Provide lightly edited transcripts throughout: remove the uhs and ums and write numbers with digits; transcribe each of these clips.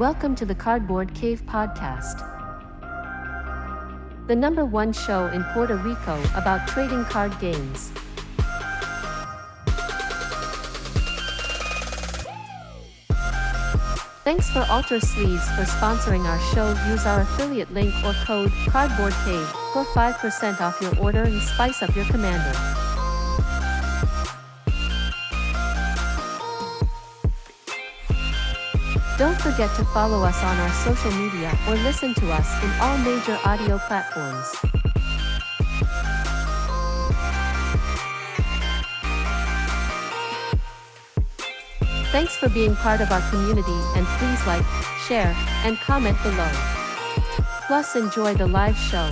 Welcome to the Cardboard Cave Podcast, the #1 show in Puerto Rico about trading card games. Thanks for Alter Sleeves for sponsoring our show. Use our affiliate link or code CardboardCave for 5% off your order and spice up your commander. Don't forget to follow us on our social media or listen to us in all major audio platforms. Thanks for being part of our community, and please like, share, and comment below. Plus enjoy the live show.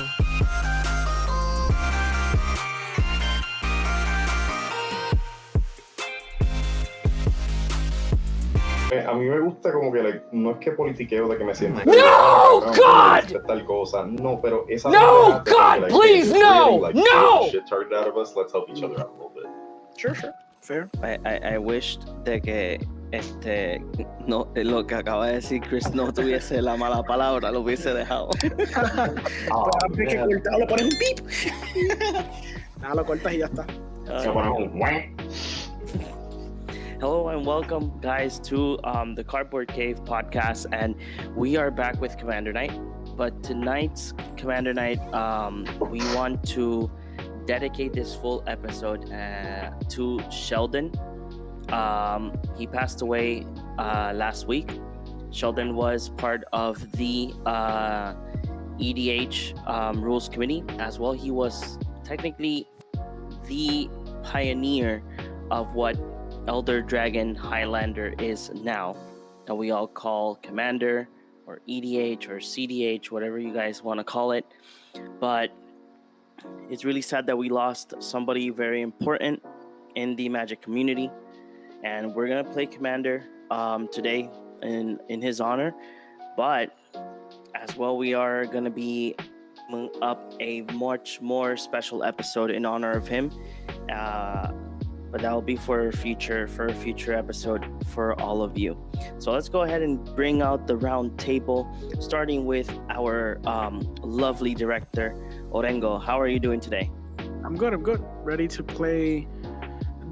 A mí me gusta como que no es que politiqueo de que me siento No, God! Tal cosa. No, pero esa No, God, please, no, really, no! Shit target out of us. Let's help each other out a little bit. Sure. Fair. I wished de que no lo que acaba de decir Chris no tuviese la mala palabra, lo hubiese dejado. Hay que cortarlo, pones un pip. Nada, lo cortas y ya está. Se pone un Hello and welcome, guys, to the Cardboard Cave podcast, and we are back with Commander Night. But tonight's Commander Night, we want to dedicate this full episode to Sheldon. He passed away last week. Sheldon was part of the EDH Rules Committee as well. He was technically the pioneer of what Elder Dragon Highlander is now, that we all call Commander or EDH or CDH, whatever you guys want to call it. But it's really sad that we lost somebody very important in the Magic community, and we're gonna play Commander today in his honor. But as well, we are gonna be up a much more special episode in honor of him. But that will be for a future episode for all of you. So let's go ahead and bring out the round table, starting with our lovely director, Orengo. How are you doing today? I'm good. Ready to play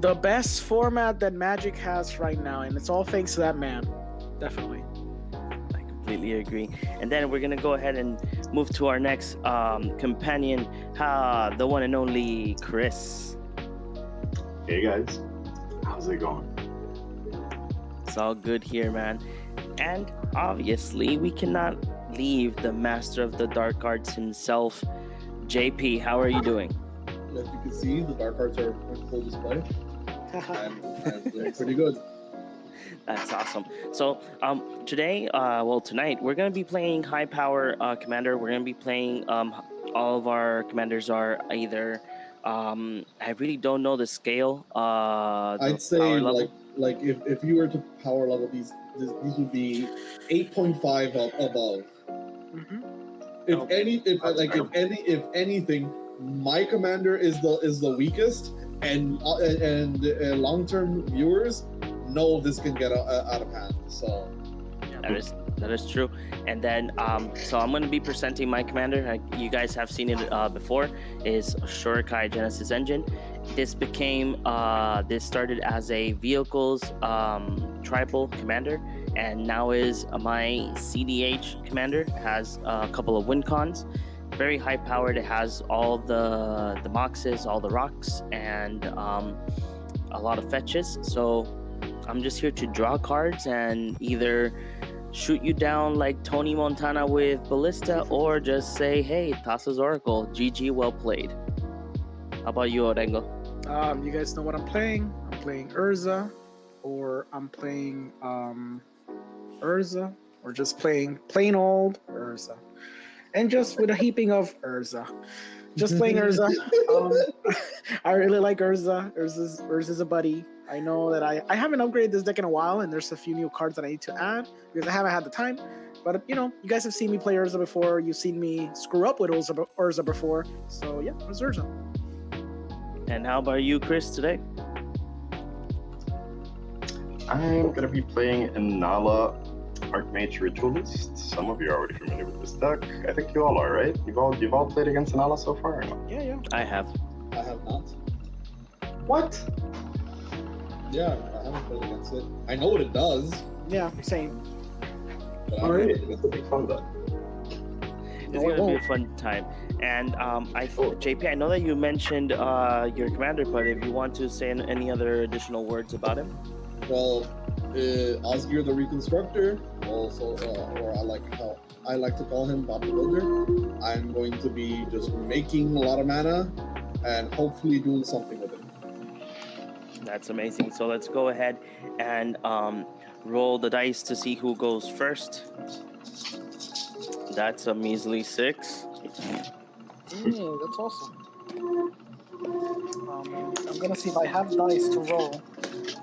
the best format that Magic has right now, and it's all thanks to that man. Definitely. I completely agree. And then we're gonna go ahead and move to our next companion, the one and only Chris. Hey guys, how's it going? It's all good here, man. And obviously, we cannot leave the master of the dark arts himself, JP. How are you doing? As you can see, the dark arts are on full display. I'm doing pretty good. That's awesome. So tonight, we're going to be playing high power commander. We're going to be playing, all of our commanders are either, I really don't know the scale. I'd say like if you were to power level these would be 8.5 above. Mm-hmm. If anything, my commander is the weakest, and long-term viewers know this can get out of hand. So that is true. And then so I'm going to be presenting my commander. You guys have seen it before. Is Shurikai Genesis Engine. This started as a vehicles tribal commander, and now is my CDH commander. It has a couple of win cons. Very high powered. It has all the moxes, all the rocks, and a lot of fetches. So I'm just here to draw cards and either shoot you down like Tony Montana with Ballista, or just say, hey, Tassa's Oracle, GG, well played. How about you, Orengo? You guys know what I'm playing. I'm playing Urza, or I'm playing Urza, or just playing plain old Urza. And just with a heaping of Urza. Just playing Urza. I really like Urza. Urza's a buddy. I know that I haven't upgraded this deck in a while, and there's a few new cards that I need to add because I haven't had the time. But you guys have seen me play Urza before. You've seen me screw up with Urza before. So yeah, it's Urza. And how about you, Chris, today? I'm gonna be playing Inala Archmage Ritualist. Some of you are already familiar with this deck. I think you all are, right? You've all played against Anala so far, or not? Yeah. I have. I have not. What? Yeah, I haven't played against it. I know what it does. Yeah, same. But I All haven't right, played against this will be fun then. It's No, it gonna be a won't. fun time. And JP, I know that you mentioned your commander, but if you want to say any other additional words about him. Well, Osgir the Reconstructor, also, or I like to call him Bob the Builder. I'm going to be just making a lot of mana and hopefully doing something with it. That's amazing. So let's go ahead and roll the dice to see who goes first. That's a measly 6. That's awesome. I'm gonna see if I have dice to roll.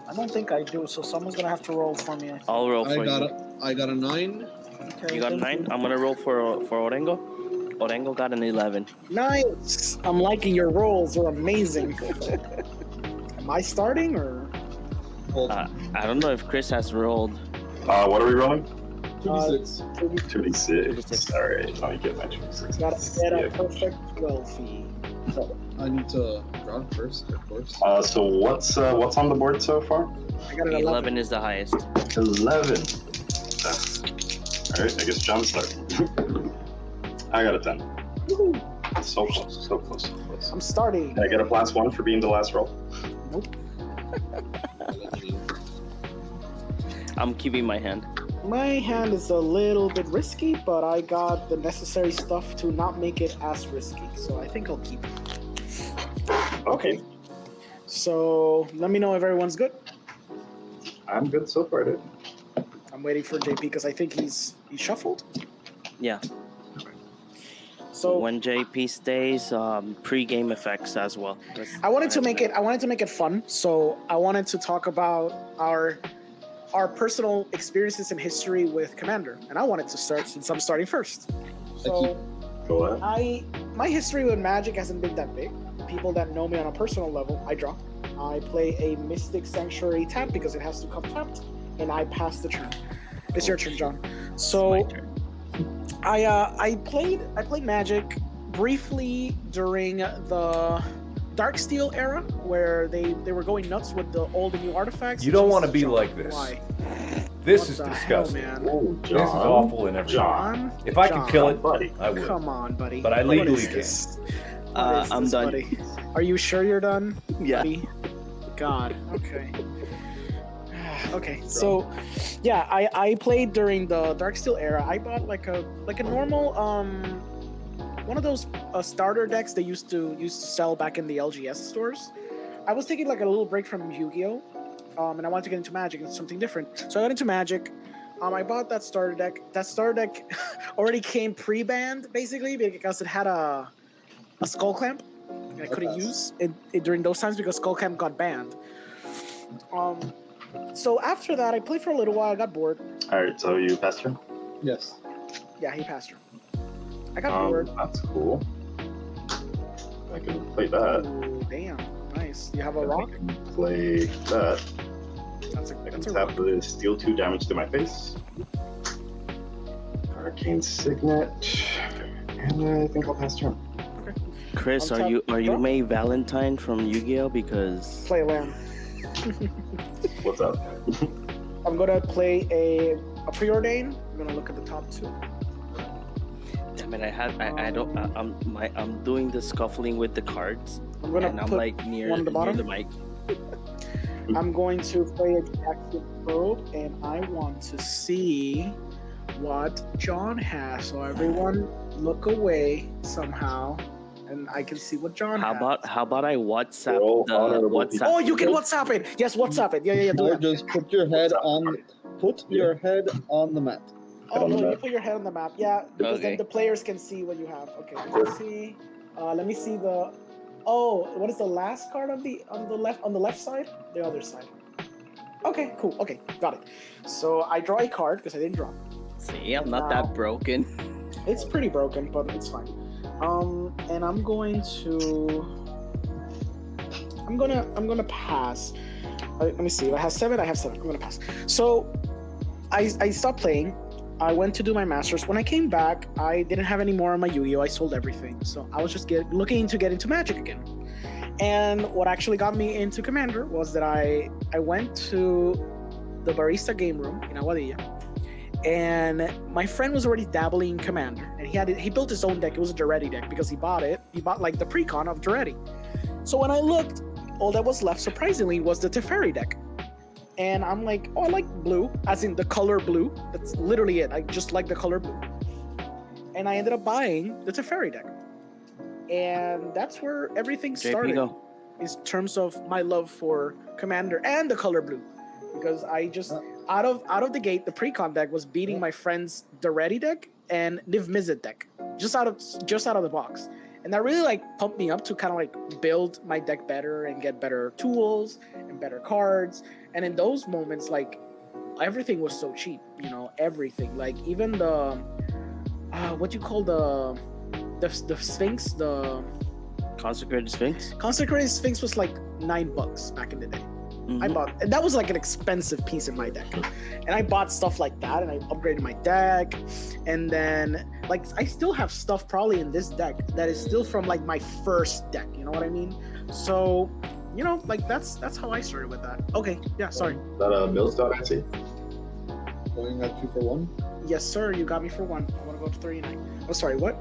I don't think I do, so someone's gonna have to roll for me. I think. I'll roll for you. I got a 9. Okay, You got a thank 9? I'm gonna roll for Orengo. Orengo got an 11. Nice. I'm liking your rolls. They're amazing. Am I starting or? Well, I don't know if Chris has rolled. What are we rolling? 2d6. 2d6. All right, let me get my 2d6. Gotta get a perfect 12 feet. So I need to draw first, of course. So what's on the board so far? I got an 11 11. is the highest. 11. All right, I guess John starts. I got a 10. Woohoo. So close, so close, so close. I'm starting. Can I get a +1 for being the last roll? Nope. I'm keeping my hand. My hand is a little bit risky, but I got the necessary stuff to not make it as risky, so I think I'll keep it. Okay. So let me know if everyone's good. I'm good so far, dude. I'm waiting for JP because I think he's shuffled. Yeah. So When JP stays, pre-game effects as well. I wanted to make it fun. So I wanted to talk about our personal experiences and history with Commander, and I wanted to start since I'm starting first. So Go ahead. my history with Magic hasn't been that big. People that know me on a personal level, I draw. I play a Mystic Sanctuary tap because it has to come tapped, and I pass the turn. It's your turn, John. So My turn. I played Magic briefly during the Darksteel era, where they were going nuts with the old and new artifacts. You don't Jesus, want to be John, like this. Why? This What is the disgusting. hell, man? Oh, This is awful in every way. John, If I John, could kill it, buddy. I would. Come on, buddy. But I What legally is can. this? What is I'm this, done. buddy? Are you sure you're done? Yeah. Buddy? God. Okay. Okay. So, yeah, I played during the Darksteel era. I bought like a normal one of those starter decks they used to sell back in the LGS stores. I was taking like a little break from Yu-Gi-Oh, and I wanted to get into Magic and something different. So I got into Magic. I bought that starter deck. That starter deck already came pre-banned basically because it had a Skull Clamp I couldn't Okay. use it during those times because Skull Clamp got banned. So after that, I played for a little while. I got bored. All right, so you passed her. Yes. Yeah, he passed her. I got bored. That's cool. I can play that. Ooh, damn, nice. You have a I rock? can play that. That's I can a tap rock. the steal 2 damage to my face. Arcane Signet. And I think I'll pass turn. Chris, On are you top- May Valentine from Yu-Gi-Oh? Because Play land. What's up? I'm gonna play a preordain. I'm gonna look at the top two. damn it, I'm doing the scuffling with the cards, I'm gonna and I'm put like near one at the bottom? the mic. I'm going to play a active probe, and I want to see what John has. So everyone, look away somehow, and I can see what John How has. about I WhatsApp Roll the honorable WhatsApp? Oh, you can WhatsApp it. Yes, WhatsApp it. Yeah. Do Or that. just put your head on the mat. Oh, on the no, you map. put your head on the map. Yeah, because Okay. then the players can see what you have. Okay, let's see. Let me see the. Oh, what is the last card on the left side? The other side. Okay, cool. Okay, got it. So I draw a card because I didn't draw. See, I'm not Wow. that broken. It's pretty broken, but it's fine. And I'm gonna pass. Let me see. If I have 7, I have 7. I'm gonna pass. So I stopped playing. I went to do my masters. When I came back, I didn't have any more on my Yu-Gi-Oh. I sold everything, so I was just looking to get into Magic again. And what actually got me into Commander was that I went to the barista game room in Aguadilla, and my friend was already dabbling in Commander, and he built his own deck. It was a Duretti deck because he bought like the pre-con of Duretti. So when I looked, all that was left, surprisingly, was the Teferi deck. And I'm like, oh, I like blue, as in the color blue. That's literally it. I just like the color blue. And I ended up buying the Teferi deck. And that's where everything started in terms of my love for Commander and the color blue. Because I just, out of the gate, the pre-con deck was beating my friend's Duretti deck and Niv Mizzet deck. Just out of the box. And that really like pumped me up to kind of like build my deck better and get better tools and better cards. And in those moments, like everything was so cheap, you know, everything. Like even the what do you call the Sphinx, the Consecrated Sphinx? Consecrated Sphinx was like $9 back in the day. Mhm. I bought, and that was like an expensive piece in my deck. And I bought stuff like that and I upgraded my deck. And then like I still have stuff probably in this deck that is still from like my first deck, you know what I mean? So, you know, like that's how I started with that. Okay, yeah, sorry. Is that mills.etsy? Going at 2 for 1. Yes, sir, you got me for 1. I want to go to 39. Oh, sorry, what?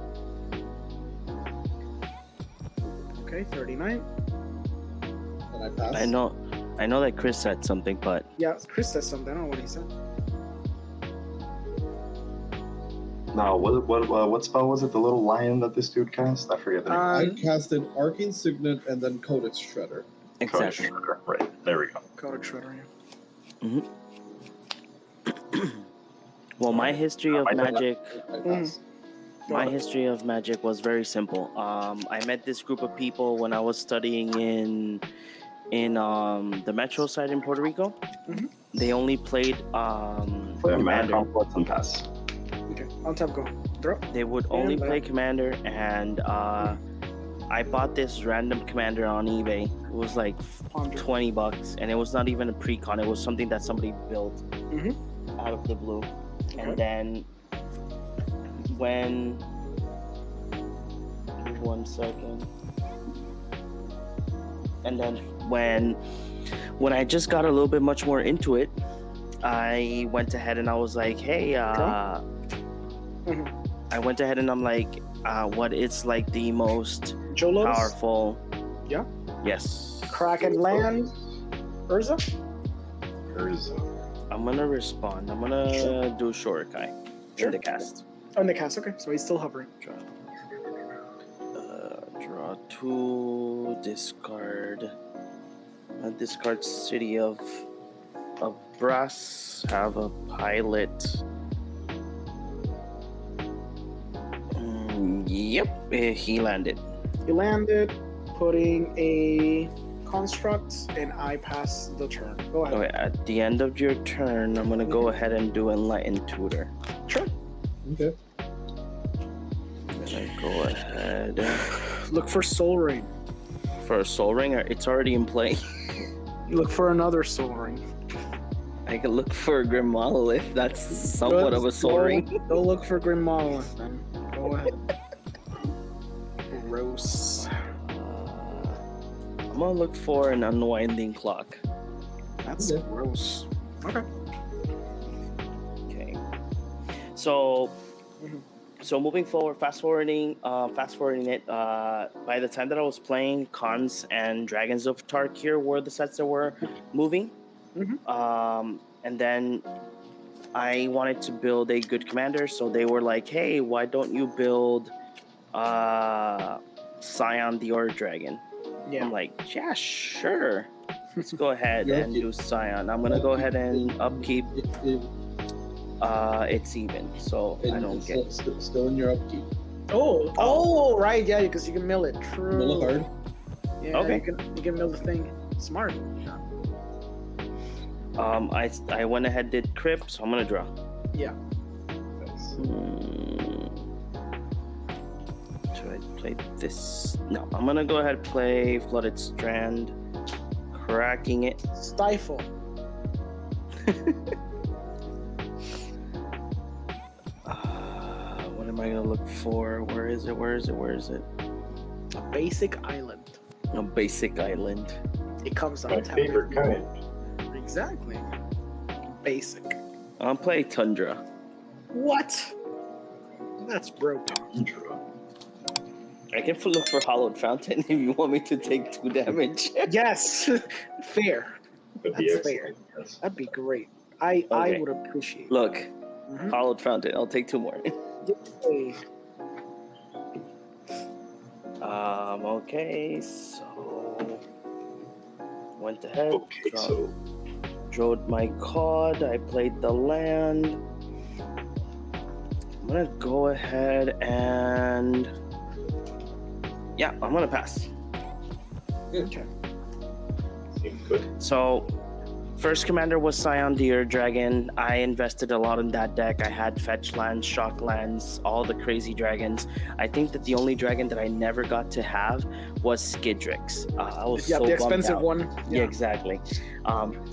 Okay, 39. And I pass. I know that Chris said something, but Yeah, Chris said something. I don't know what he said. No, what spell was it? The little lion that this dude cast? I forget the name. I casted Arcane Signet and then Codex Shredder. exactly. Right, there we go. Codex Shredder, yeah. Well, my history of I know that. Magic, I pass. my history of Magic was very simple. I met this group of people when I was studying in the metro side in Puerto Rico. Mhm. They only played Play a mana Commander. complex and pass. Okay, on top, go. Throw. They would only And play back. Commander, and I bought this random Commander on eBay. It was like Ponder. $20, and it was not even a pre-con. It was something that somebody built Mhm. out of the blue. Okay. And then when 1 second, and then when I just got a little bit much more into it, I went ahead and I was like, hey, Mhm. I went ahead and I'm like, what is like the most Jolos, powerful? Yeah. Yes. Kraken Land, Urza. Urza. I'm gonna respond. I'm gonna do Shorikai Sure. in the cast. Oh, in the cast, okay. So he's still hovering. Draw 2, discard. Discard City of Brass. Have a pilot. Yep, he landed. He landed, putting a construct, and I pass the turn. Go ahead. Okay, at the end of your turn, I'm gonna go ahead and do Enlightened Tutor. Sure. Okay. Then I go ahead Look for Soul Ring. for a Soul Ring. It's already in play. Look for another Soul Ring. I can look for a Grim Monolith. That's somewhat of a Soul Ring. Go look for Grim Monolith then. Go ahead. Gross. I'm gonna look for an Unwinding Clock. That's Okay. gross. Okay. Okay. So, Mhm. so moving forward, fast forwarding it. By the time that I was playing, Khans and Dragons of Tarkir were the sets that were moving. Mhm. And then I wanted to build a good commander, so they were like, "Hey, why don't you build Scion the Order Dragon?" Yeah. I'm like, "Yeah, sure. Let's go ahead Yeah, and do Scion. I'm gonna go ahead and upkeep. It's even, so I don't it's get." still in your upkeep. Oh, right, yeah, because you can mill it. True. Mill a card. Yeah, Okay. you can mill the thing. Smart. I went ahead did Crypt, so I'm gonna draw. Yeah. Nice. Should I play this? No, I'm gonna go ahead and play Flooded Strand, cracking it. Stifle. am I gonna look for? Where is it? Where is it? Where is it? A basic island. A basic island. It comes My on top. favorite kind. Exactly. Basic. I'll play Tundra. What? That's broken. I can look for Hollowed Fountain if you want me to take 2 damage. Yes. Fair. That'd be That's fair. excellent. Yes. That'd be great. I Okay. would appreciate. Look, Mhm. Hollowed Fountain. I'll take 2 more. Yay. Okay, so went ahead, Okay, so drawed my card, I played the land. I'm gonna go ahead and I'm gonna pass. Okay. seems good. So first commander was Scion Deer Dragon. I invested a lot in that deck. I had fetch lands, shock lands, all the crazy dragons. I think that the only dragon that I never got to have was Skidrix. I was Yeah, so the bummed expensive out. one. Yeah, exactly.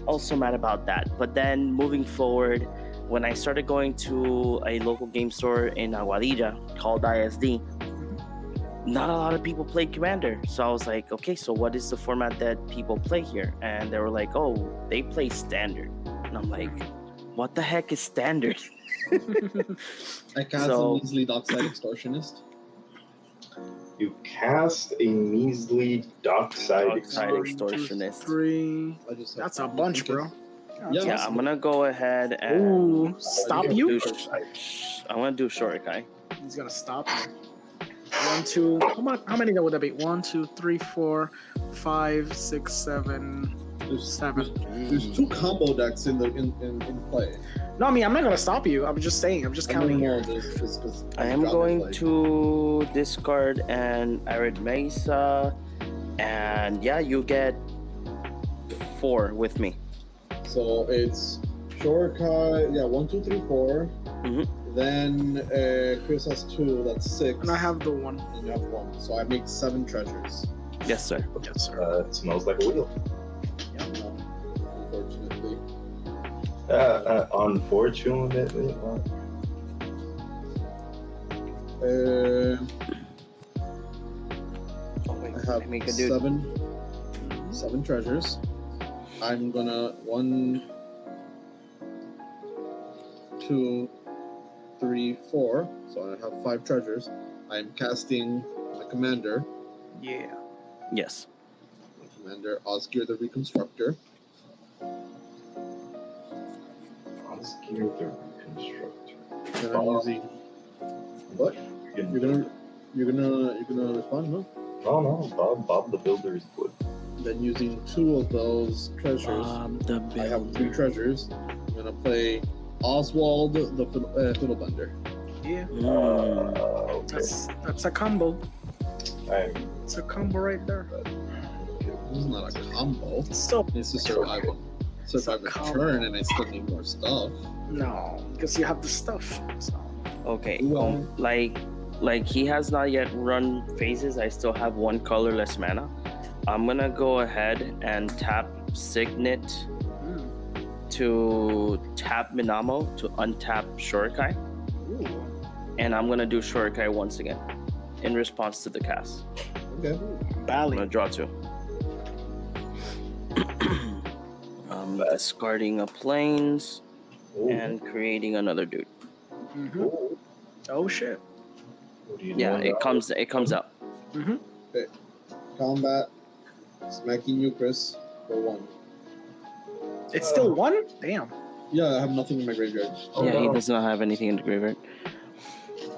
Also mad about that. But then moving forward, when I started going to a local game store in Aguadilla called ISD, not a lot of people played Commander. So I was like, okay, so what is the format that people play here? And they were like, oh, they play Standard. And I'm like, what the heck is Standard? I cast So- a measly dockside extortionist. You cast a measly dockside Dockside One, Extortionist. 2, 3. I just That's a bunch, bro. Yeah. Yeah, I'm gonna go ahead and Ooh, stop you? I'm gonna do Shorikai. He's gonna stop you. 1, 2. How many would that be? 1, 2, 3, 4, 5, 6, 7, There's 7. There's 2 combo decks in play. No, I mean I'm not gonna stop you. I'm just saying. I'm just counting more here. because I am going to discard an Arid Mesa, and yeah, you get 4 with me. So it's Shorikai, 1, 2, 3, 4. Mhm. Then Chris has 2, that's 6. And I have the 1. And you have 1. So I make 7 treasures. Yes, sir. Yes, sir. It smells like a wheel. No, unfortunately. Unfortunately. Oh wait, I have I make a dude. 7 treasures. I'm gonna 1, 2, 3, 4. So I have 5 treasures. I'm casting my commander. Yeah. Yes. My commander Osgear the Reconstructor. Osgear the Reconstructor. And I'm using what? You're gonna respond, no? No, Bob the Builder is good. Then using 2 of those treasures, The I have 3 treasures. I'm gonna play Oswald the Fiddlebender. Yeah. Okay. That's a combo. I'm It's a combo right there. This is not a combo. So It's a survival. Survive It's a a combo. turn, and I still need more stuff. no, because you have the stuff. So. Okay. Well- Like he has not yet run phases. I still have 1 colorless mana. I'm gonna go ahead and tap Signet Mm. to tap Minamo to untap Shorikai, Ooh. and I'm gonna do Shorikai once again in response to the cast. Okay. I'm Bally. gonna draw 2. I'm discarding a plains Ooh. and creating another dude. Mm-hmm. Ooh. Oh shit. What do you Yeah, know it now? comes out. Mm-hmm. Combat. Smacking you, Chris, for 1. It's still 1? Damn. Yeah, I have nothing in my graveyard. Oh, Yeah, he no. does not have anything in the graveyard.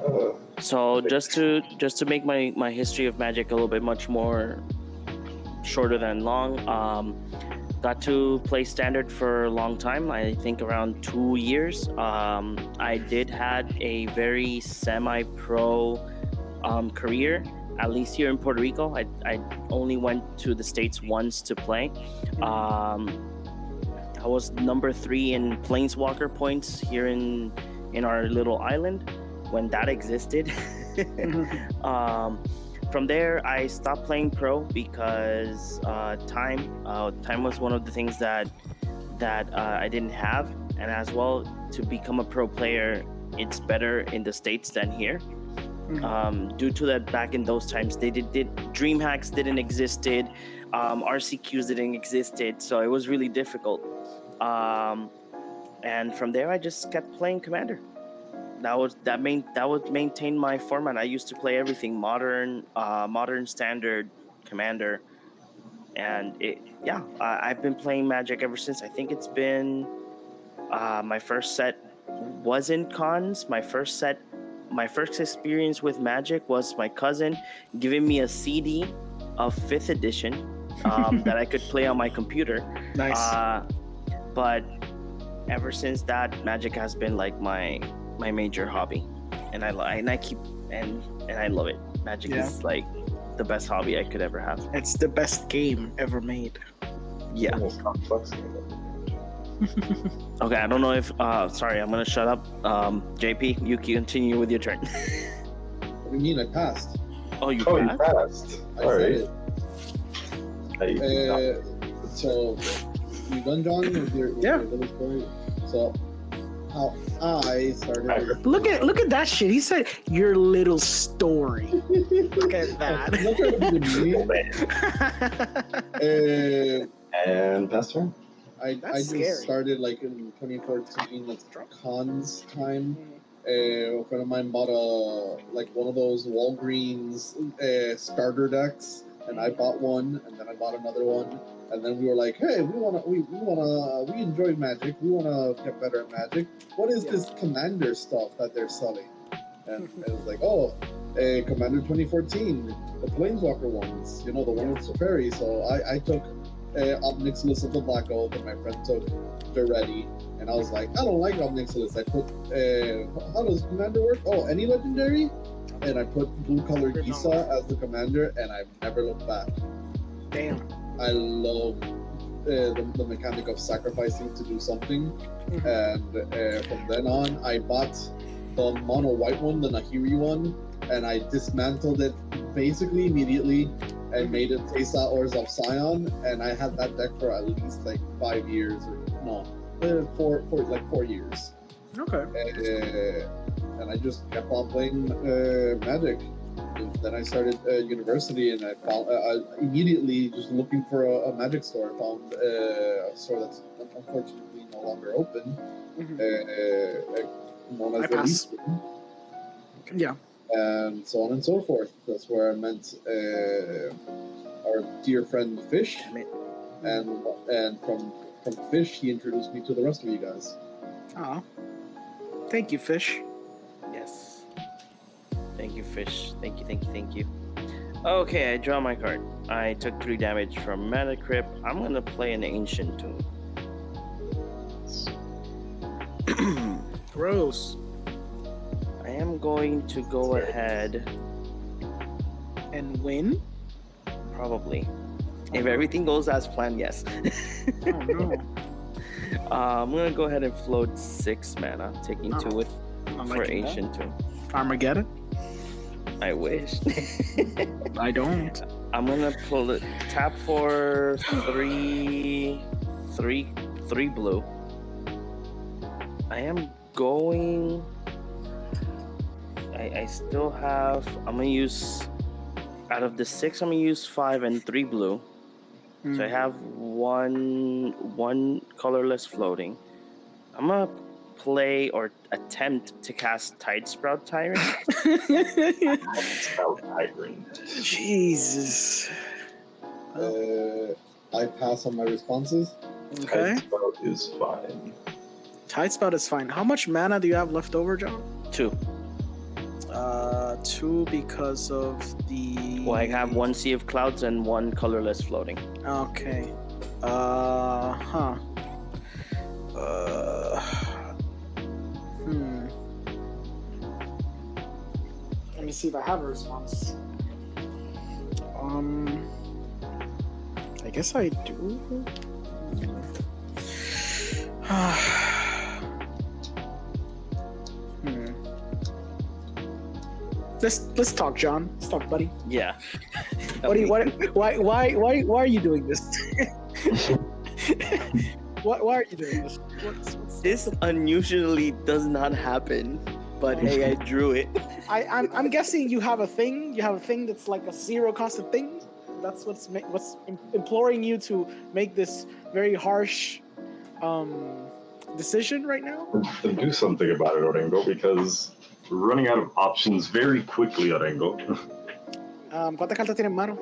Uh, So just to make my history of Magic a little bit much more shorter than long, got to play Standard for a long time. I think around 2 years. I did had a very semi-pro career, at least here in Puerto Rico. I only went to the States once to play. I was number 3 in Planeswalker points here in our little island when that existed. From there, I stopped playing pro because time was one of the things that I didn't have, and as well to become a pro player, it's better in the States than here. Due to that, back in those times, they did dream hacks didn't existed, RCQs didn't existed, so it was really difficult. And from there, I just kept playing Commander. That would maintain my format. I used to play everything modern, standard, Commander, and I've been playing Magic ever since. I think it's been my first set wasn't cons. My first experience with Magic was my cousin giving me a CD of 5th edition that I could play on my computer. Nice. But ever since that, Magic has been like my major hobby, and I love it. Magic is like the best hobby I could ever have. It's the best game ever made. Yeah. The most complex game. Okay, I don't know if sorry, I'm gonna shut up. JP, you can continue with your turn. What do you mean? I passed. Oh, you Oh, passed? you passed. I All said right. it. So, you done, John? With your little story? So, how I started. Look at that shit. He said your little story. Look at that. I'm not trying to be mean. And Pastor? I That's just scary. started like in 2014, like cons time. A friend of mine bought one of those Walgreens starter decks, and I bought one, and then I bought another one, and then we were like, hey, we enjoy Magic, we wanna get better at Magic. What is this Commander stuff that they're selling? And it was like, Commander 2014, the Planeswalker ones, the one with Safari. So I took Omnixilis of the Black Oath, and my friend took Duretti, and I was like, I don't like Omnixilis. I put, how does Commander work? Oh, any legendary? And I put blue colored Gisa as the Commander, and I've never looked back. Damn. I love the mechanic of sacrificing to do something, and from then on, I bought the mono white one, the Nahiri one, and I dismantled it basically immediately and made it Teysa Ors of Scion, and I had that deck for at least like 5 years, for 4 years. Okay. And I just kept on playing Magic. And then I started university, and I found immediately just looking for a Magic store. I found a store that's unfortunately no longer open. Known as I the pass. Leaf. Yeah. And so on and so forth. That's where I met our dear friend Fish, and from Fish he introduced me to the rest of you guys. Oh. Thank you, Fish. Yes. Thank you, Fish. Thank you. Okay, I draw my card. I took 3 damage from Mana Crypt. I'm gonna play an Ancient Tomb. Gross. I am going to go ahead. And win? Probably. If everything goes as planned, yes. Oh no. I'm gonna go ahead and float 6 mana, taking 2 with I'm for liking Ancient Tomb. that. Armageddon? I wish. I don't. I'm gonna pull it. Tap for 3 blue. I am going. I still have. I'm gonna use. Out of the 6, I'm gonna use 5 and 3 blue. So I have one colorless floating. I'm gonna play or attempt to cast Tidesprout Tyrant. Jesus. I pass on my responses. Okay. Tidespout is fine. Tidespout is fine. How much mana do you have left over, John? 2. 2 because of the... Well, I have 1 Sea of Clouds and 1 colorless floating. Okay. Let me see if I have a response. I guess I do. Let's talk, John. Let's talk, buddy. Yeah. Why are you doing this? why are you doing this? This unusually does not happen. But hey, I drew it. I'm guessing you have a thing. You have a thing that's like a zero costed thing. That's what's imploring you to make this very harsh decision right now. Then do something about it, Orengo, because we're running out of options very quickly, Orengo. ¿Cuántas cartas tienes en mano?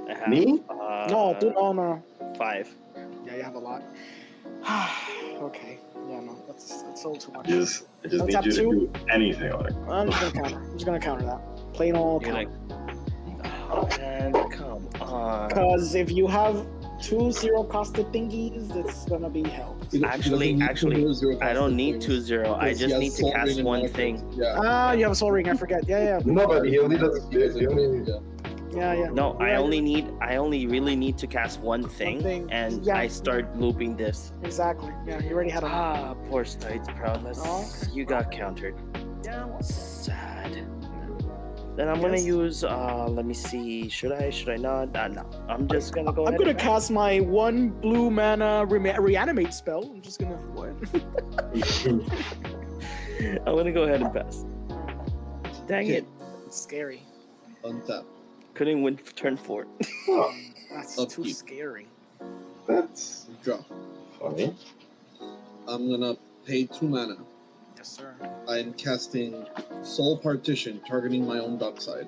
I have, Me? No, tú no. 5. Yeah, you have a lot. Okay. Yeah, no, that's all too much. I just I'll need tap you to two. do anything, Orengo. I'm just gonna counter that. Plain old You're counter. like, oh man, come on. Because if you have 2 zero costed thingies, it's gonna be hell. Actually, I don't need 2-0. I just need to cast one thing. Yeah. You have a soul ring. I forget. Yeah. No, but he only does. He only. Yeah. No, I Right. only really need to cast one thing, and yeah. I start looping this. Exactly. Yeah, you already had a. Poor Stites Proudness. Oh, okay. You got countered. Yeah. Sad. Then I'm gonna Yes. use. Let me see. Should I not? No. I'm just gonna go. I'm ahead gonna and cast my 1 blue mana reanimate spell. I'm just gonna. What? I'm gonna go ahead and pass. Dang it! It's scary. Untap. Couldn't win for turn 4. That's Upkeep. too scary. That's Draw. funny. I'm gonna pay 2 mana. Yes, sir. I'm casting Soul Partition, targeting my own dockside.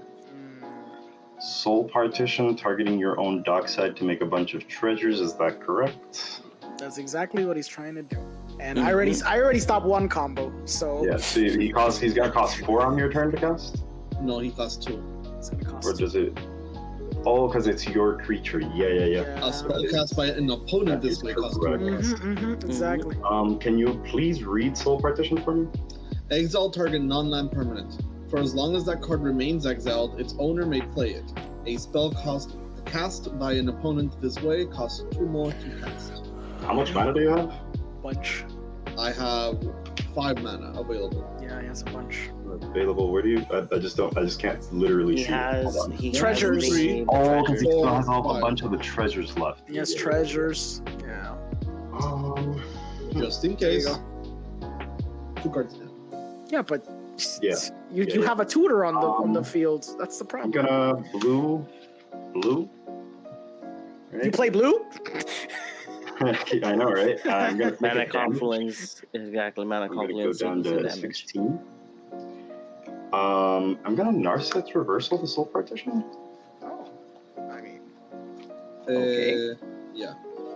Soul Partition, targeting your own dockside to make a bunch of treasures. Is that correct? That's exactly what he's trying to do. And Mhm. I already stopped one combo, so Yeah. So he's gonna cost 4 on your turn to cast, No, he costs 2. it's gonna cost. or does it? Oh, because it's your creature. Yeah. A spell cast by an opponent this way costs 2. Correct. Exactly. Can you please read Soul Partition for me? Exile target non-land permanent. For as long as that card remains exiled, its owner may play it. A spell cast by an opponent this way costs 2 more to cast. How much mana do you have? Bunch. I have 5 mana available. Yeah, he has a bunch. Available. Where do you? I just can't literally He shoot. has. Hold on. He Treasures. Has the Oh, because he treasures. still has a 5. bunch of the treasures left. He has treasures. Yeah. Just in There you case. go. 2 cards down. Yeah, but Yeah. you have a tutor on the field. That's the I'm problem. gonna blue. You Right? play blue? I know, right? I'm gonna take Mana a damage. confluence. Exactly. Mana I'm gonna go confluence. down equals the to damage. 16. I'm gonna Narset's Reversal the Soul Partition. Oh, I mean, Okay. Yeah.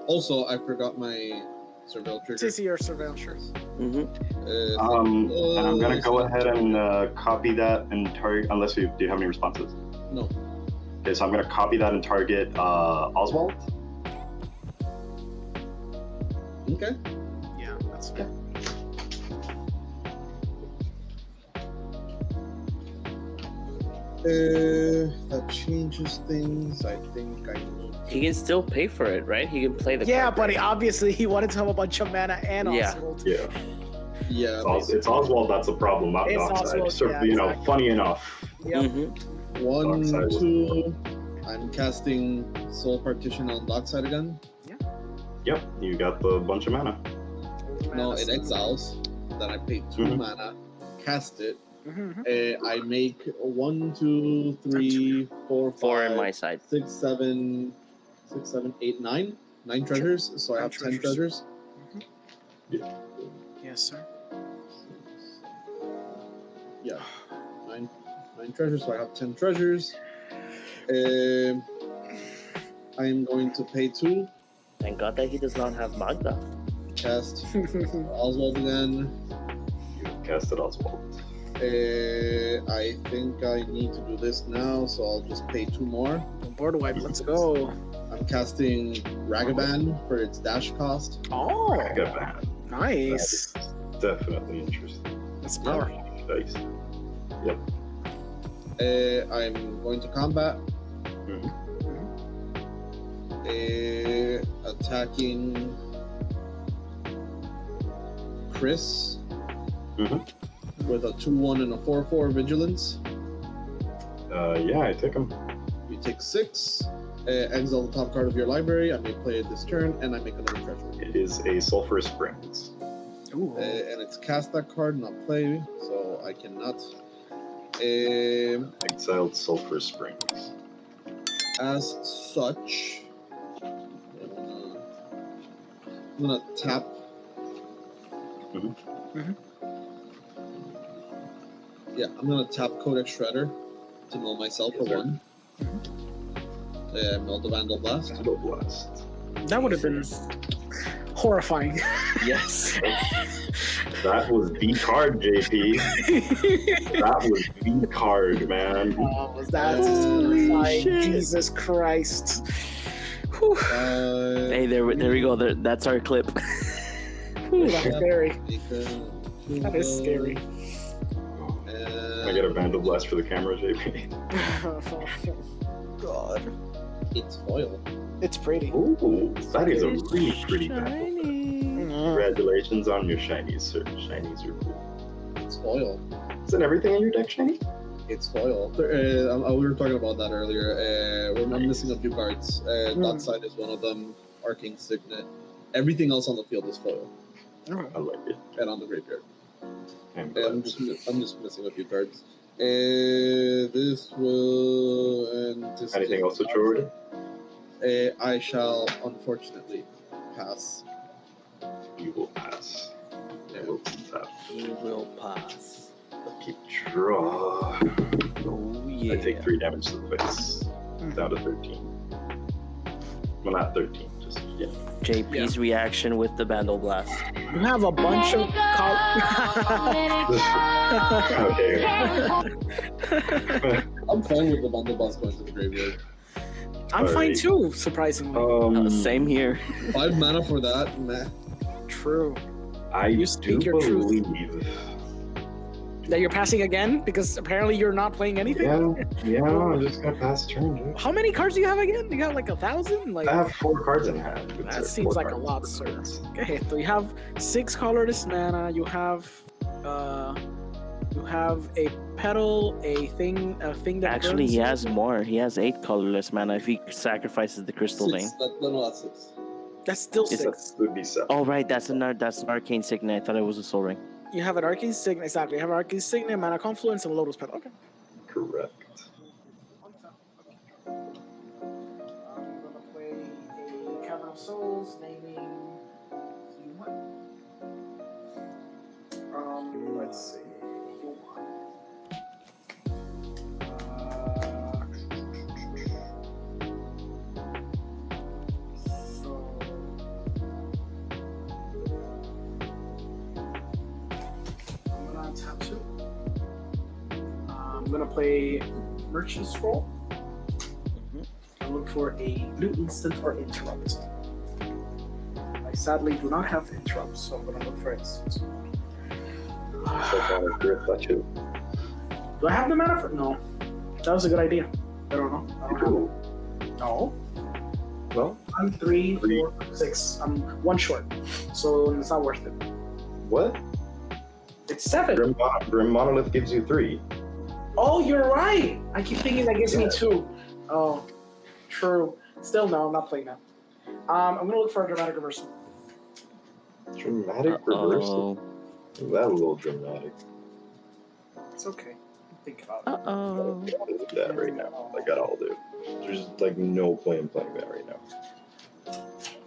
Also, I forgot my surveil trigger. CC or surveillance, sure. Mm-hmm. And I'm gonna go ahead and copy that and target. Unless do you have any responses? No. Okay, so I'm gonna copy that and target Oswald. Okay. Yeah, that's fair. That changes things. I think I need. He can still pay for it, right? He can play the. Yeah, card, but right? obviously he wanted to have a bunch of mana and Yeah. Oswald. Yeah, Yeah. it's Oswald that's the problem, not It's Dockside. Oswald, So, yeah, you know, exactly. funny enough. Yep. Mhm. 1, Dockside was 2. I'm casting Soul Partition on Dockside again. Yep, you got the bunch of mana. No, it exiles. Then I pay 2 Mhm. mana, cast it. Mm-hmm. I make 1, 2, 3, 4, 5, 4 on my side. 6, 7, 8, 9. 9 treasures. So I have 10 treasures. Yes, sir. Yeah, 9 treasures. So I have 10 treasures. I am going to pay 2. Thank God that he does not have Magda. Cast Oswald again. You casted Oswald. I think I need to do this now, so I'll just pay 2 more. Board wipe, let's go. I'm casting Ragavan for its dash cost. Oh, I got that. nice. Definitely interesting. That's power. Dice. I'm going to combat. Mhm. Attacking Chris Mhm. with a 2-1 and a 4-4 vigilance. Yeah, I take him. You take 6. Exile the top card of your library. I may play it this turn, and I make another treasure. It is a Sulphurous Springs. Ooh. And it's cast that card, not play. So I cannot. Exiled Sulphur Springs. As such, I'm gonna tap. Yeah, I'm gonna tap Codex Shredder to mill myself for Yes, sir. 1. Mill the Vandal Blast. Vandal Blast. That would have been horrifying. Yes. That was the card, JP. That was the card, man. Was that Holy horrifying? shit. Jesus Christ. Whew. Hey, there we go. That's our clip. Whew, that's scary. That is scary. Can I get a Vandal Blast for the camera, JP? God. It's foil. It's pretty. Ooh, that is a really pretty Vandal Blast. Shiny. Congratulations on your shinies, sir. Shinies are cool. It's foil. Isn't everything in your deck shiny? It's foil. We were talking about that earlier. I'm missing a few cards. That side is one of them. Arcane Signet. Everything else on the field is foil. I like it. And on the graveyard. And I'm just missing a few cards. This will and this. anything else to throw in? I shall unfortunately pass. You will pass. Yeah. You will tap. You will pass. Keep draw. Oh yeah. I take 3 damage to the face. Down to 13. Well, not 13. Just yeah. JP's reaction with the Vandal Blast. You have a bunch of Okay. I'm fine with the Vandal Blast going to the graveyard. I'm fine Alright. too, surprisingly. Same here. 5 mana for that, meh. True. I You do speak your truth. believe. That you're passing again? Because apparently you're not playing anything? Yeah, I'm just gonna pass turn, dude. How many cards do you have again? You got like 1,000? Like I have 4 cards in hand. that seems like a lot, sir. Okay, so you have 6 colorless mana. You have a petal, a thing that Actually, he burns has more. He has 8 colorless mana if he sacrifices the Crystal Vein. 6. No, that's 6. That's still It's 6. Would be 7. Oh right, that's an Arcane Signet. I thought it was a Soul Ring. You have an Arcane Signet, exactly. You have an Arcane Signet, Mana Confluence, and a Lotus Petal. Okay. Correct. I'm gonna play a Cavern of Souls, naming let's see. I'm gonna tap 2. I'm gonna play Merchant Scroll. I look for a blue instant or interrupt. I sadly do not have interrupts, so I'm gonna look for instants. So far, good touch it. Do I have the mana for? No. That was a good idea. I don't know. I don't have Ooh. it. No. Well, I'm 3, 4, 6. I'm 1 short, so it's not worth it. what? It's 7. Grim Monolith gives you 3. Oh, you're right. I keep thinking that gives me 2. Oh, true. Still, no. I'm not playing that. I'm gonna look for a dramatic reversal. Dramatic reversal. That was a little dramatic. It's okay. Think about it. Uh-oh. I'll do that right now. Like I'll do. There's like no point in playing that right now.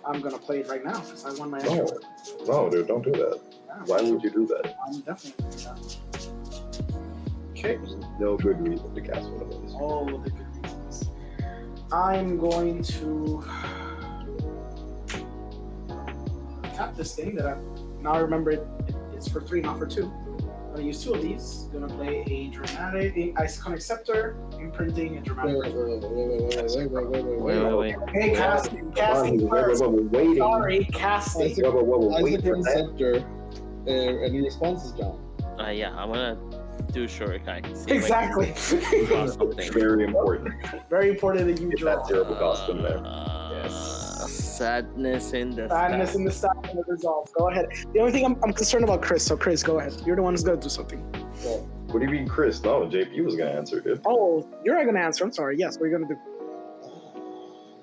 I'm gonna play it right now because I won my. No, no, dude, don't do that. Yeah, Why would you do that? I'm definitely doing that. Okay. There's no good reason to cast one of those. All of the good reasons. I'm going to tap this thing that I now remember it's for 3, not for 2. I'm gonna use 2 of these. Gonna play a dramatic Iconic Scepter, imprinting, and dramatic. Wait. Wait. Okay, casting first. Waiting. Sorry, casting. Isaac Wait for that. Scepter. Any responses, John? Yeah, I'm gonna do Shurikai. Exactly. Draw something. Very important. Very important that you Get draw. that terrible cost in there. Sadness in the Sadness in the style and the resolve. Go ahead. The only thing I'm concerned about, Chris. So Chris, go ahead. You're the one who's gonna do something. What do you mean, Chris? No, JP was gonna answer, dude. Oh, you're not gonna answer. I'm sorry. Yes, what are you gonna do?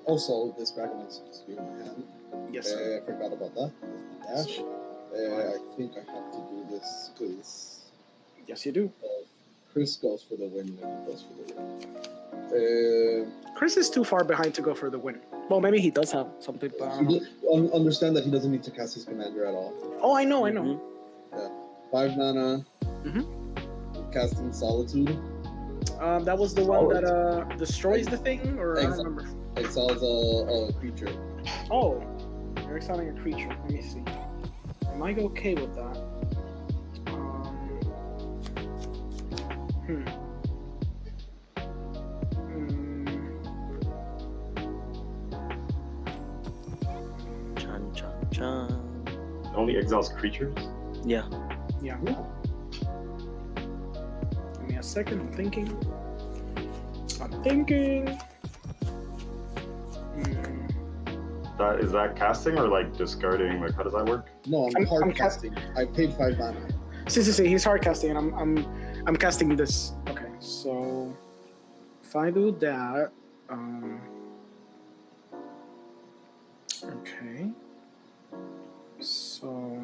Also, this dragon is supposed to be in my hand. Yes, sir. I forgot about that. Dash. I think I have to do this because Yes, you do. Chris goes for the win. He goes for the win. Chris is too far behind to go for the win. Well, maybe he does have something, but I don't know. Understand that he doesn't need to cast his commander at all. Oh, I know, I know. Mhm. 5 mana. Mhm. Casting Solitude. That was the one that destroys the thing, or I don't remember. Exiles a creature. Oh, you're exiling a creature. Let me see. Am I okay with that? Hmm. Chan. It only exiles creatures? Yeah. Yeah. Give me a second. I'm thinking. Is that casting or like discarding? Like, how does that work? No, I'm hard casting. I paid 5 mana. See. He's hard casting, and I'm casting this. Okay, so if I do that, okay, so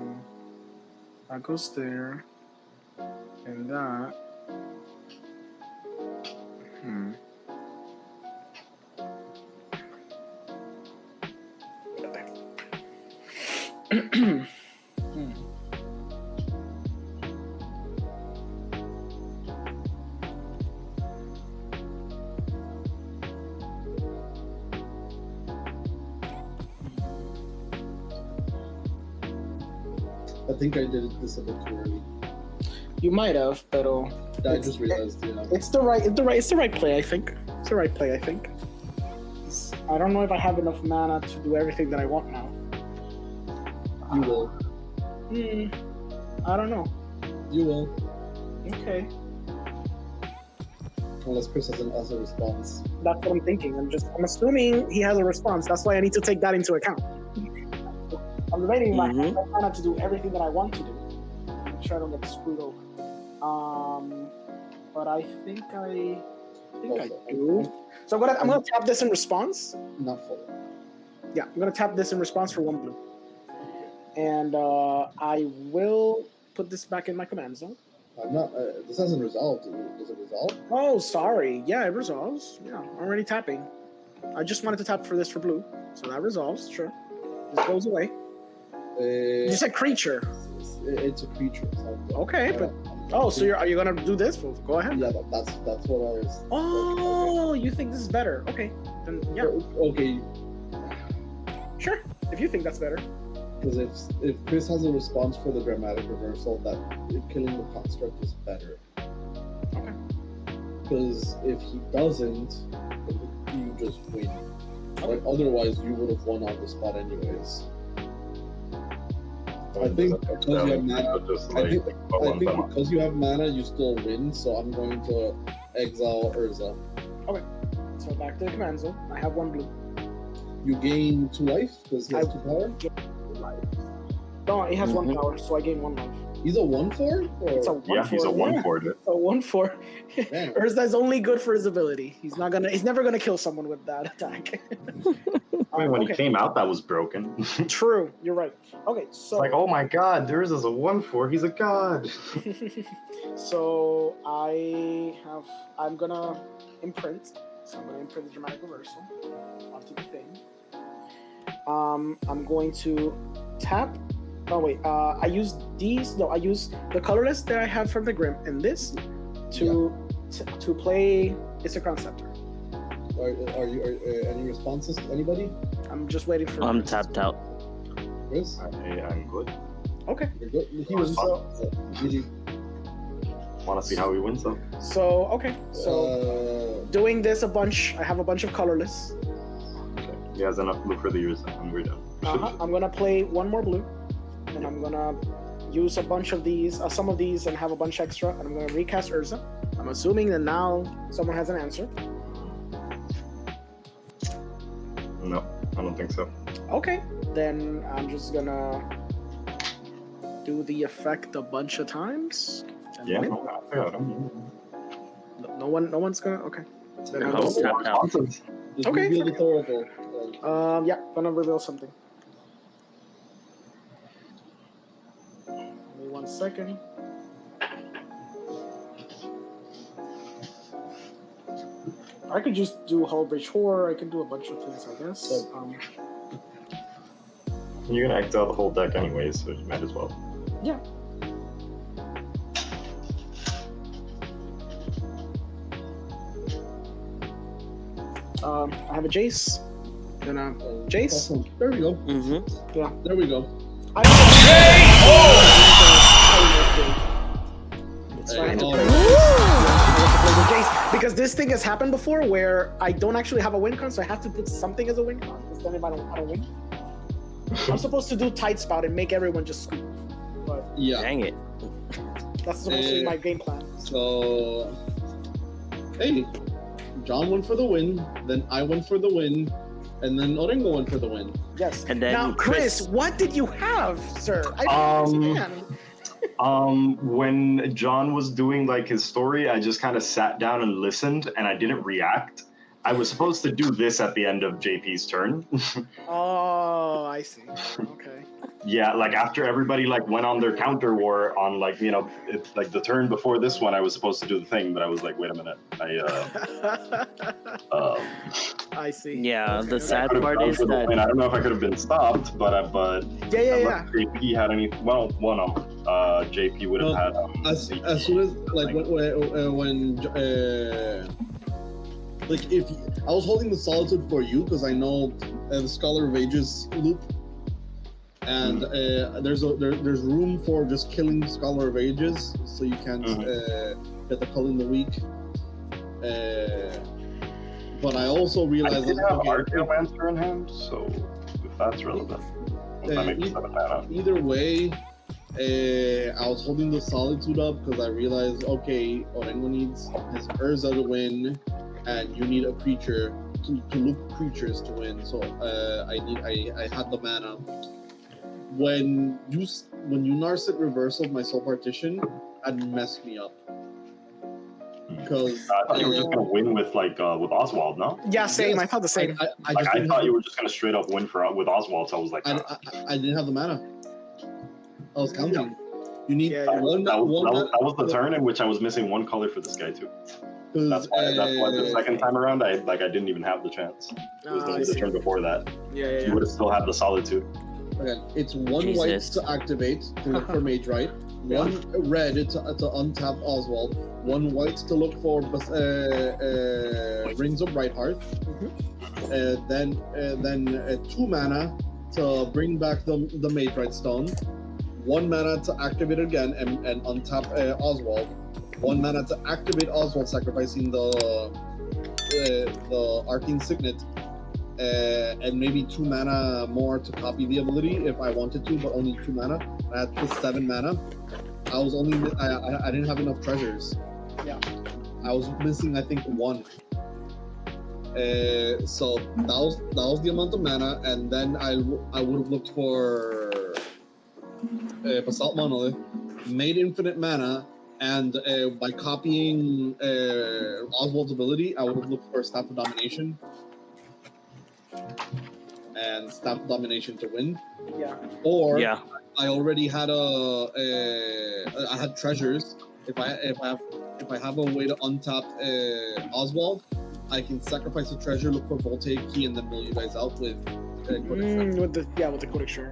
that goes there, and that. I think I did this a bit too early. You might have, but I just realized, yeah. it's the right play. I think it's the right play. I think. I don't know if I have enough mana to do everything that I want now. You will. I don't know. You will. Okay. Unless Chris has a response. That's what I'm thinking. I'm assuming he has a response. That's why I need to take that into account. I'm waiting my mana to do everything that I want to do. I'm sure I don't get screwed over. But I think I do. So I'm gonna tap this in response. Not fully. Yeah, I'm gonna tap this in response for 1 blue. And I will put this back in my command zone. I'm not. This hasn't resolved. Does it resolve? Oh, sorry. Yeah, it resolves. Yeah, I'm already tapping. I just wanted to tap for this for blue, so that resolves. Sure, this goes away. You said creature. It's a creature. So Okay, but so are you gonna do this? Well, go ahead. Yeah, that's what I was. Oh, you think this is better? Okay, then yeah. Okay. Sure, if you think that's better. Because if Chris has a response for the dramatic reversal, that killing the construct is better. Okay. Because if he doesn't, you just win. Like otherwise, you would have won on the spot anyways. I think because you have mana. I think because you have mana, you still win. So I'm going to exile Urza. Okay. So back to the command zone. I have 1 blue. You gain 2 life because he has 2 power. No, he has 1 power, so I gain 1 life. He's a 1/4. It's a 1/4. Yeah, he's a 1/4. It's a 1/4. Damn. Urza is only good for his ability. He's never gonna kill someone with that attack. I mean, when he came out, that was broken. True, you're right. Okay, so It's like, oh my god, theirs is a 1/4. He's a god. so I'm gonna imprint. So I'm gonna imprint the dramatic reversal onto the thing. I'm going to tap. Oh wait, I use these. No, I use the colorless that I have from the Grim and this to play Isakron Scepter. Are you any responses? Anybody? I'm just waiting for. I'm tapped out. Chris? I'm good. Okay. You're good. He was GG. Want to see how he wins, though? So okay. So doing this a bunch. I have a bunch of colorless. Okay. He has enough blue for the years, and we're done. I'm gonna play 1 more blue, and I'm gonna use a bunch of these, some of these, and have a bunch extra. And I'm gonna recast Urza. I'm assuming that now someone has an answer. No, I don't think so. Okay. Then I'm just gonna do the effect a bunch of times. Yeah. No one's gonna. Okay. Then I'm I was tapped out. Just Okay. reveal the Oracle. yeah, gonna reveal something. Give me 1 second. I could just do Hull Bridge Horror. I can do a bunch of things, I guess. So- You're gonna exile the whole deck anyway, so you might as well. Yeah. I have a Jace. Then Jace. Awesome. There we go. Mm-hmm. Yeah. There we go. I It's fine. Oh. I want to play the Jace because this thing has happened before where I don't actually have a win con, so I have to put something as a win con. Because then if I don't win, I'm supposed to do Tide Spout and make everyone just scoop. But Yeah. Dang it. that's supposed to be my game plan. So, hey, John went for the win, then I went for the win, and then Orengo went for the win. Yes. And then Now, Chris, what did you have, sir? I don't understand. When John was doing like his story, I just kind of sat down and listened, and I didn't react. I was supposed to do this at the end of JP's turn. Oh, I see. Okay. Yeah, like after everybody like went on their counter war on like, you know, it's like the turn before this one, I was supposed to do the thing, but I was like, wait a minute, I see. Yeah, the Okay. sad could've part gone is for the that win. I don't know if I could have been stopped, but Yeah. unless JP had any, well, one of them, JP would have had. As soon as like when like if I was holding the Solitude for you because I know the Scholar of Ages loop, and there's room for just killing Scholar of Ages, so you can't get the Call in the Week. But I also I realized did that, have okay, Archaeomancer in hand, so if that's relevant, that makes 7 mana. either way, I was holding the Solitude up because I realized, okay, Orengo needs his Urza to win, and you need a creature to loop creatures to win. So I had the mana. When you Narset reversaled my Soul Partition, that messed me up. Because I thought you were just gonna win with like with Oswald, no? Yeah, same. Yes, I thought the same. I Like just I didn't thought have, you were just gonna straight up win with Oswald, so I was like, nah. I didn't have the mana. I was counting. You need Yeah, that one. was the turn in which I was missing one color for this guy too. That's why the second time around I didn't even have the chance. It was I the see. turn before that. Yeah. You would have still had the Solitude. Okay, it's one Jesus. white to activate to look for Mage Right, one red to untap Oswald, one white to look for Rings of Brighthearth, then 2 mana to bring back the Mage Right Stone, 1 mana to activate it again and untap Oswald, 1 mana to activate Oswald, sacrificing the Arcane Signet. And maybe 2 mana more to copy the ability if I wanted to, but only 2 mana. I had plus 7 mana. I didn't have enough treasures. Yeah. I was missing, I think, 1. So that was the amount of mana, and then I would have looked for Basalt Monolith, made infinite mana, and by copying Oswald's ability, I would have looked for Staff of Domination. And Staff Domination to win. Yeah. Or Yeah. I already had I had treasures. If I have a way to untap Oswald, I can sacrifice a treasure, look for Voltaic Key, and then mill you guys out with With the Codex, sure.